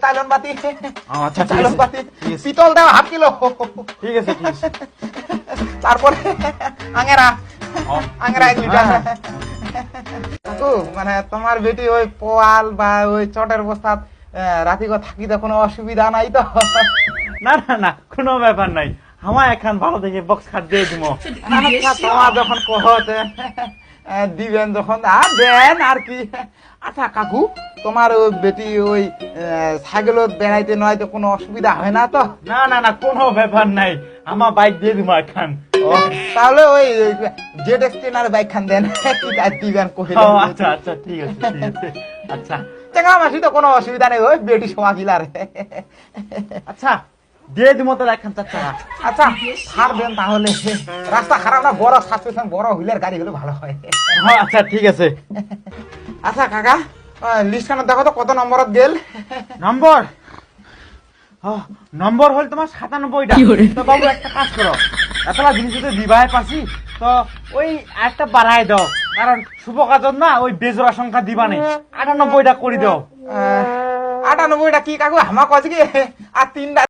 চাইলন বাতি আচ্ছা ঠিক চাইলন আছে বাতি পিতল দাও 1/2 কিলো ঠিক আছে ঠিক আছে তারপরে আঙেরা ও, আঙেরা 1 লিটার হ্যাঁ। কাকু মানে তোমার বেটি ওই পোয়াল বা ওই চটের বস্তাত রাতি গো থাকিতে কোনো অসুবিধা নাই তো না না না কোনো ব্যাপার নাই আমার এখন ভালো দেখে বক্স খাট দিয়ে দিব আচ্ছা তোমার যখন কহতে দিবেন যখন দেন আর কি আচ্ছা কাকু তোমার ওই বেটি ওই সাইকেল বেড়াইতে নয় তো কোনো অসুবিধা হয় না তো না না না কোনো ব্যাপার নাই আমার বাইক দিয়ে দিব এখন তাহলে ওই জেড এক্সটেনার বাইক খান দেন কি কাজ দিবেন কহিলেন ও আচ্ছা আচ্ছা ঠিক আছে ঠিক আছে আচ্ছা চেঙ্গা মাসি তো কোনো অসুবিধা নেই ওই বেটি সমাগিলার আচ্ছা দিয়ে দিব তাহলে এখন চাচা আচ্ছা ছাড় দেন তাহলে রাস্তা খারাপ না বড় সাসপেনশন বড় হুইলের গাড়ি হলে ভালো হয় হ্যাঁ আচ্ছা ঠিক আছে আচ্ছা কাকা লিস্ট খানে দেখো তো কত নম্বরত গেল নম্বর নম্বর হল তোমার 97টা তো বাবু একটা কাজ করো এতলা জিনিস যদি বিবাহে পাচ্ছি তো ওই একটা বাড়ায় দাও কারণ শুভ কাজত না ওই বেজোড়া সংখ্যা দিবা নেই 98টা করে দাও 98টা কি কাকু হামা কজ কি আর 3টা